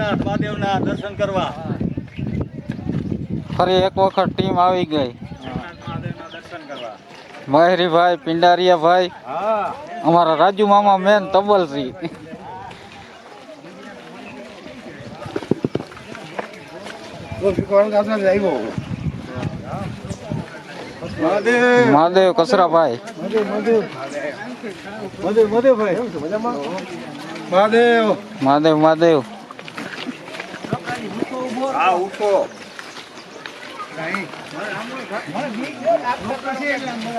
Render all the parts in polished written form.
સોમનાથ મહાદેવના દર્શન કરવા ફરી એક વખત ટીમ આવી ગઈ. મહાદેવના દર્શન કરવા મહેરીભાઈ, પિંડારિયાભાઈ, અમારા રાજુ મામા મેન તબલસી. મહાદેવ કસરાભાઈ, મહાદેવ મહાદેવ. હા ઉઠો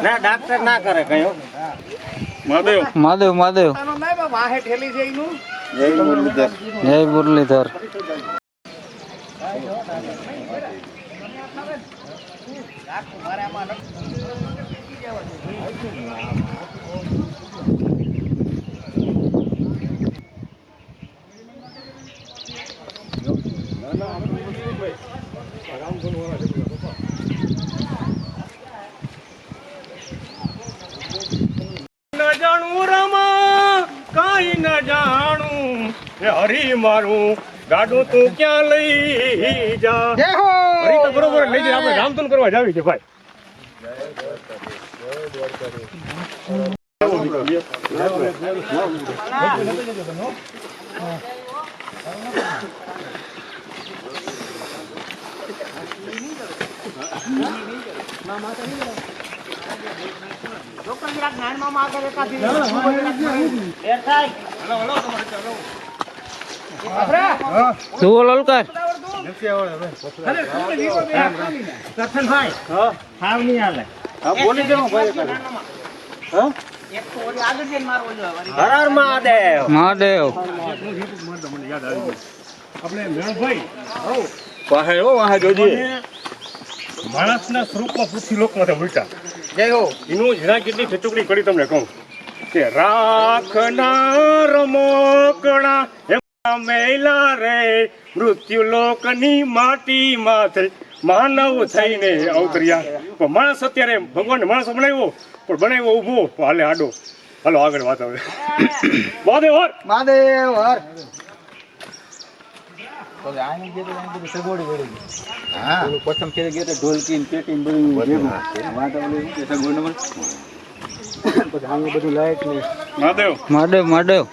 ના ડાક્ટર ના કરે કયો મહાદેવ મહાદેવ મહાદેવ. જય મુરલીધર. હરી મારું ગાડું તું ક્યાં લઈ જા. હરી તો બરોબર લઈ જાય. આપણે રામધૂન કરવા જાવી છે ભાઈ. જુઓ લલકાર. મહાદેવ મહાદેવ. આપણે મેણભાઈ વાહે હો વાહે જોજે. માણસના સ્વરૂપમાં પૃથ્વી લોકમાં ઉલટા જય હો એનું જરા કેટલી ઠચુકડી કરી તમને કહું કે રાખના રમકડા મેલા રે મૃત્યુ લોકની માટીમાં થઈ માનવ થઈને અવતર્યા. પણ માણસ અત્યારે ભગવાન માણસ બનાવ્યો પણ બનાવ્યો ઊભો હાલે આડો. હાલો આગળ વાત હવે. મહાદેવ હર મહાદેવ હર. પ્રથમ ખેડે ગયા ઢોલકી પેટી બધું બધું લાયક નહીં. મહાદેવ મહાદેવ મહાદેવ.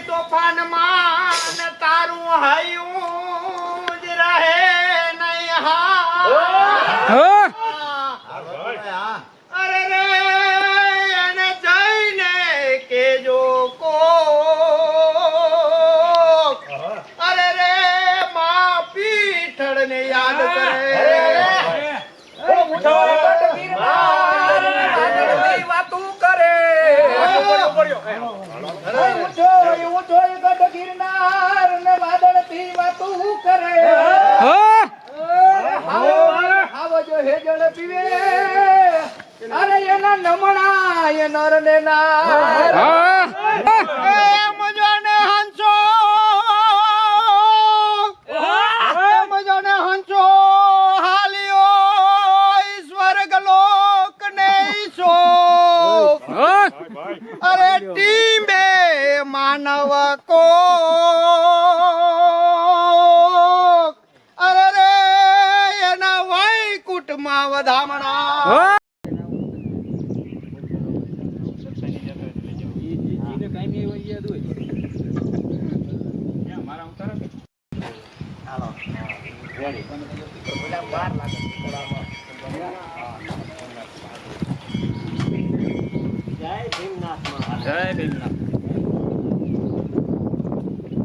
તોફાનમાં તારું હાયું જ રહે નહીં. અરે રે એને જઈને કેજો કો અરે રે મા પીઠળ ને યાદ કરે. વાતું કરે ગિરનાર ને વાદળ થી વાતું કરે. જો હેજળ પીવે અરે એના નમણા એ નર ને મજાને હંસો મજાને હંસો હાલ્યો સ્વર્ગ લોક ને ઈશો. અરે ટીમે માનવ કો અરે રે એના વૈકુટમાં વધામણા. એટલે કાંઈ નહીં યાદ હોય મારા ઉતારો કે હાલો રેડી બોલા બાર લાગે બોલામાં જય ભીમનાથ